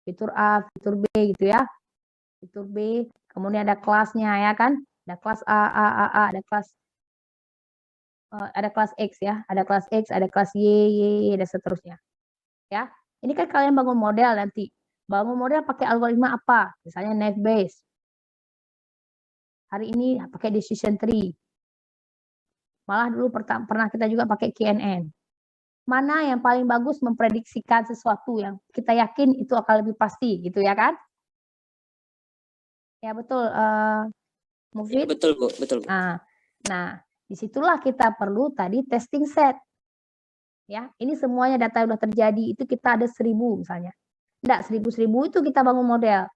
fitur A, fitur B gitu ya. Fitur B, kemudian ada kelasnya ya kan. Ada kelas A, ada kelas X ya, ada kelas X, ada kelas Y, dan seterusnya. Ya, ini kan kalian bangun model nanti. Bangun model pakai algoritma apa? Misalnya naive Bayes. Hari ini pakai decision tree. Malah dulu pernah kita juga pakai KNN. Mana yang paling bagus memprediksikan sesuatu yang kita yakin itu akan lebih pasti gitu ya kan? Ya betul, Mufid. Ya, betul Bu, betul Bu. Nah, disitulah kita perlu tadi testing set. Ya, ini semuanya data yang udah terjadi itu kita ada 1000 misalnya. Enggak, 1000 itu kita bangun model.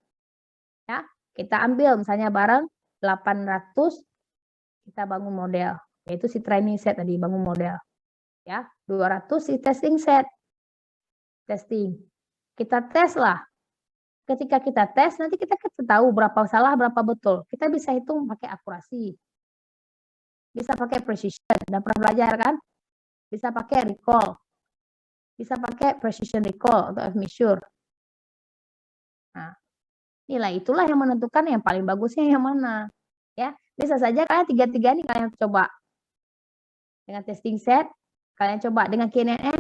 Ya, kita ambil misalnya barang 800 kita bangun model, yaitu si training set tadi bangun model. Ya, 200 si testing set. Testing. Kita tes lah. Ketika kita tes nanti kita tahu berapa salah, berapa betul. Kita bisa hitung pakai akurasi. Bisa pakai precision, dan pernah belajar kan? Bisa pakai recall. Bisa pakai precision recall atau F-measure. Nah, nilai itulah yang menentukan yang paling bagusnya yang mana. Ya, bisa saja kalian tiga-tiga ini kalian coba. Dengan testing set, kalian coba dengan KNN,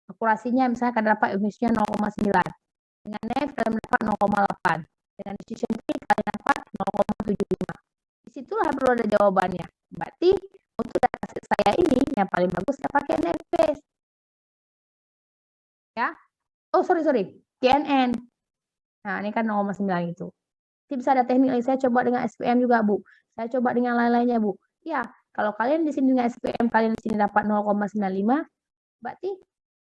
akurasinya misalnya kalian dapat F-measure 0,9. Dengan naive kalian dapat 0,8. Dengan decision tree kalian dapat 0,75. Disitulah perlu ada jawabannya. Berarti untuk dataset saya ini yang paling bagus saya pakai naive Bayes. Ya. Oh, sorry. KNN. Nah, ini kan 0,9 itu. Nanti bisa ada teknik lain. Saya coba dengan SPM juga, Bu. Saya coba dengan lain-lainnya, Bu. Ya, kalau kalian di sini dengan SPM, kalian di sini dapat 0,95, berarti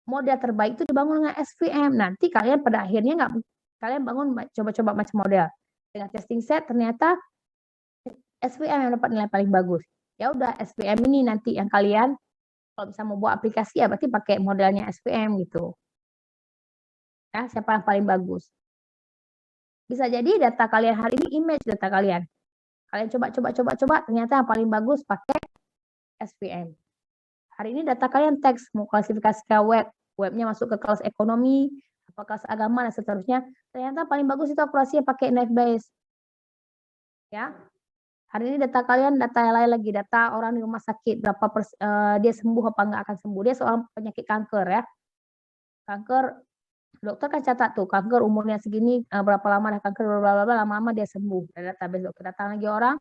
model terbaik itu dibangun dengan SPM. Nanti kalian pada akhirnya kalian bangun coba-coba macam model. Dengan testing set ternyata SPM yang dapat nilai paling bagus. Ya udah SPM ini nanti yang kalian kalau bisa mau buat aplikasi ya berarti pakai modelnya SPM gitu. Ya, siapa yang paling bagus? Bisa jadi data kalian hari ini image data kalian. Kalian coba ternyata yang paling bagus pakai SPM. Hari ini data kalian teks mau klasifikasi ke webnya masuk ke kelas ekonomi, apa kelas agama dan seterusnya. Ternyata paling bagus itu akurasinya pakai naive Bayes. Ya. Hari ini data kalian data yang lain lagi, data orang di rumah sakit berapa dia sembuh apa enggak akan sembuh. Dia seorang penyakit kanker ya. Kanker dokter kan catat tuh kanker umurnya segini berapa lama dah kanker lama-lama dia sembuh. Dari database dokter datang lagi orang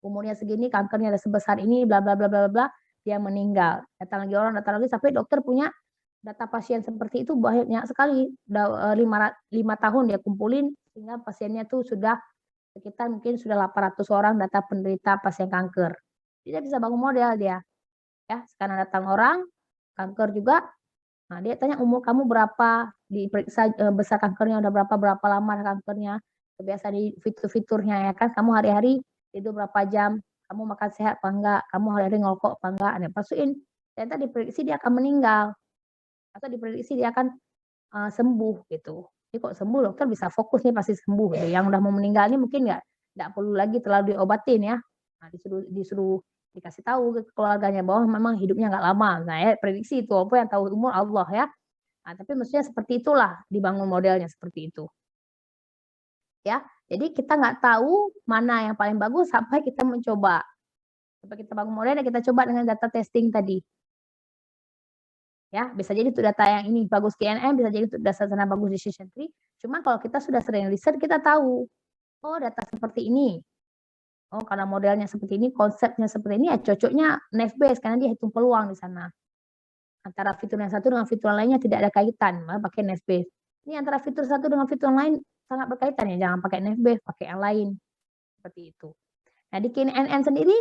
umurnya segini kankernya ada sebesar ini bla bla bla bla bla dia meninggal. Datang lagi sampai dokter punya data pasien seperti itu banyak sekali. Udah 5 tahun dia kumpulin sehingga pasiennya tuh sudah sekitar mungkin sudah 800 orang data penderita pasien kanker. Dia bisa bangun model dia. Ya, sekarang datang orang kanker juga. Nah, dia tanya umur kamu berapa, diperiksa besar kankernya udah berapa lama kankernya. Kebiasaan di fitur-fiturnya ya kan, kamu hari-hari tidur berapa jam, kamu makan sehat apa enggak, kamu hari-hari ngerokok apa enggak. Nah, masukin. Ternyata diprediksi dia akan meninggal atau diprediksi dia akan sembuh gitu. Jadi kok sembuh dokter bisa fokus nih pasti sembuh gitu. Yang udah mau meninggal ini mungkin nggak perlu lagi terlalu diobatin ya. Nah, disuruh dikasih tahu ke keluarganya bahwa memang hidupnya nggak lama. Nah ya prediksi itu apa yang tahu umur Allah ya. Nah, tapi maksudnya seperti itulah dibangun modelnya seperti itu. Ya, jadi kita nggak tahu mana yang paling bagus sampai kita mencoba. Sampai kita bangun model dan kita coba dengan data testing tadi. Ya, bisa jadi untuk data yang ini bagus KNN, bisa jadi untuk data sana bagus decision tree. Cuma kalau kita sudah sering riset, kita tahu, oh data seperti ini. Oh, karena modelnya seperti ini, konsepnya seperti ini, ya cocoknya naive Bayes karena dia hitung peluang di sana. Antara fitur yang satu dengan fitur lainnya tidak ada kaitan, maka pakai naive Bayes. Ini antara fitur satu dengan fitur lain sangat berkaitan ya, jangan pakai naive Bayes, pakai yang lain. Seperti itu. Nah, di KNN sendiri,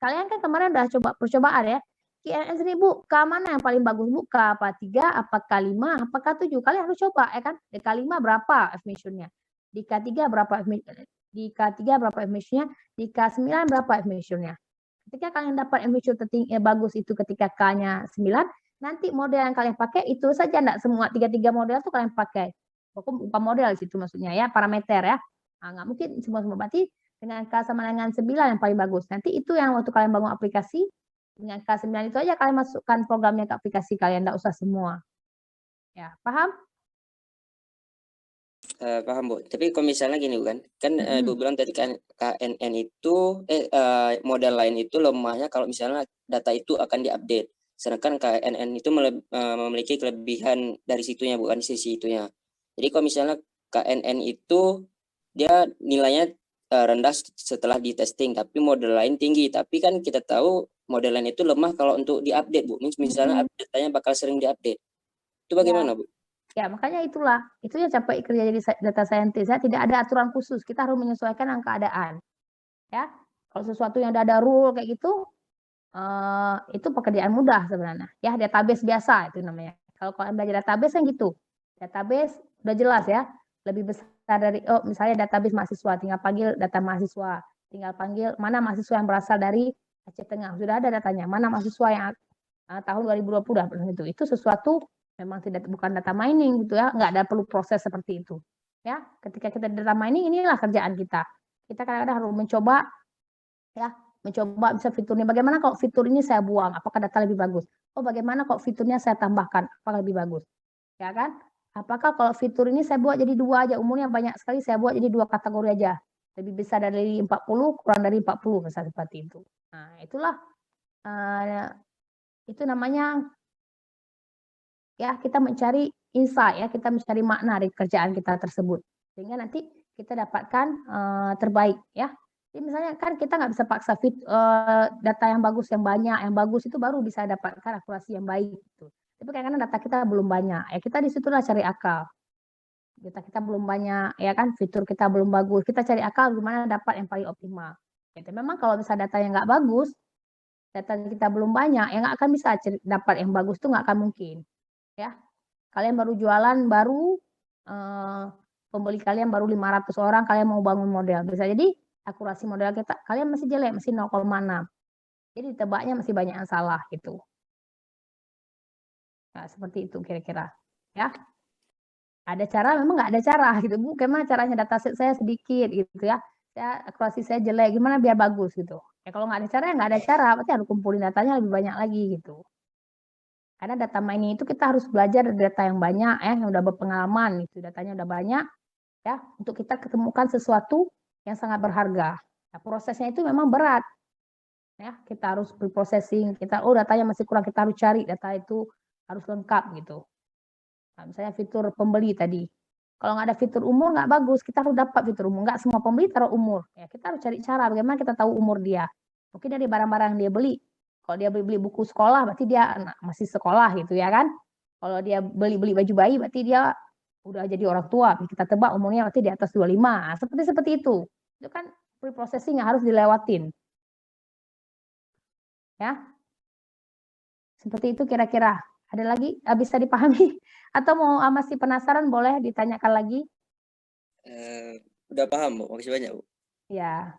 kalian kan kemarin udah coba percobaan ya. KNN sendiri Bu, K mana yang paling bagus Bu? K apa 3, apa K5, apa K7? Kalian harus coba ya kan. Di K5 berapa F-measure-nya? Di K3 berapa F-measure-nya? Di K3 berapa F-measure-nya? Di K9 berapa F-measure-nya? Ketika kalian dapat F-measure tertinggi bagus itu ketika K-nya 9, nanti model yang kalian pakai itu saja enggak semua 3 model itu kalian pakai. Bukan model di situ maksudnya ya, parameter ya. Nah, enggak mungkin semua berarti dengan K sama dengan 9 yang paling bagus. Nanti itu yang waktu kalian bangun aplikasi dengan K9 itu aja kalian masukkan programnya ke aplikasi kalian, enggak usah semua. Ya, paham? Paham Bu. Tapi kalau misalnya gini kan, Ibu bilang tadi kan KNN itu model lain itu lemahnya kalau misalnya data itu akan diupdate. Sedangkan KNN itu memiliki kelebihan dari situnya, bukan sisi itunya. Jadi kalau misalnya KNN itu dia nilainya rendah setelah di testing, tapi model lain tinggi. Tapi kan kita tahu model lain itu lemah kalau untuk diupdate Bu. Misalnya datanya bakal sering diupdate. Itu bagaimana Bu? Ya, makanya itulah, itu yang capek kerja jadi data scientist ya, tidak ada aturan khusus, kita harus menyesuaikan dengan keadaan. Ya, kalau sesuatu yang ada rule kayak gitu, itu pekerjaan mudah sebenarnya. Ya, database biasa itu namanya. Kalau kalian belajar database kan gitu. Database udah jelas ya, lebih besar dari misalnya database mahasiswa, tinggal panggil data mahasiswa, tinggal panggil mana mahasiswa yang berasal dari Aceh Tengah, sudah ada datanya. Mana mahasiswa yang tahun 2020 udah itu sesuatu memang bukan data mining gitu ya, nggak ada perlu proses seperti itu. Ya, ketika kita data mining inilah kerjaan kita. Kita kadang-kadang harus mencoba ya, mencoba bisa fiturnya. Bagaimana kalau fitur ini saya buang, apakah data lebih bagus? Oh, bagaimana kalau fiturnya saya tambahkan, apakah lebih bagus? Ya kan? Apakah kalau fitur ini saya buat jadi 2 aja, umurnya banyak sekali saya buat jadi 2 kategori aja. Lebih besar dari 40, kurang dari 40 misalnya seperti itu. Nah, itulah itu namanya ya kita mencari insight ya, kita mencari makna dari kerjaan kita tersebut. Sehingga nanti kita dapatkan terbaik ya. Jadi misalnya kan kita nggak bisa paksa data yang bagus yang banyak, yang bagus itu baru bisa dapatkan akurasi yang baik gitu. Tapi kadang-kadang data kita belum banyak, ya kita disitulah cari akal. Data kita belum banyak, ya kan, fitur kita belum bagus, kita cari akal gimana dapat yang paling optimal. Gitu. Memang kalau misalnya data yang nggak bagus, data kita belum banyak, ya nggak akan bisa dapat yang bagus itu nggak akan mungkin. Ya, kalian baru jualan, pembeli kalian baru 500 orang, kalian mau bangun model, bisa jadi akurasi model kita kalian masih jelek, masih 0,6. Jadi tebaknya masih banyak yang salah gitu. Nah, seperti itu kira-kira. Ya, ada cara, memang nggak ada cara gitu Bu. Gimana caranya dataset saya sedikit gitu ya. Akurasi saya jelek, gimana biar bagus gitu. Ya kalau nggak ada cara, ya nggak ada cara. Berarti harus kumpulin datanya lebih banyak lagi gitu. Karena data mining itu kita harus belajar dari data yang banyak ya, yang udah berpengalaman itu, datanya udah banyak ya, untuk kita ketemukan sesuatu yang sangat berharga. Nah, prosesnya itu memang berat. Ya, kita harus pre-processing, datanya masih kurang, kita harus cari data itu harus lengkap gitu. Nah, misalnya fitur pembeli tadi. Kalau nggak ada fitur umur nggak bagus, kita harus dapat fitur umur. Nggak semua pembeli taruh umur. Ya, kita harus cari cara bagaimana kita tahu umur dia. Mungkin dari barang-barang yang dia beli. Kalau dia beli buku sekolah, berarti dia masih sekolah gitu ya kan. Kalau dia beli baju bayi, berarti dia udah jadi orang tua. Kita tebak umurnya berarti di atas 25. Nah, seperti itu. Itu kan pre-processing yang harus dilewatin. Ya. Seperti itu kira-kira. Ada lagi bisa dipahami? Atau mau masih penasaran boleh ditanyakan lagi? Udah paham Bu, makasih banyak Bu. Ya.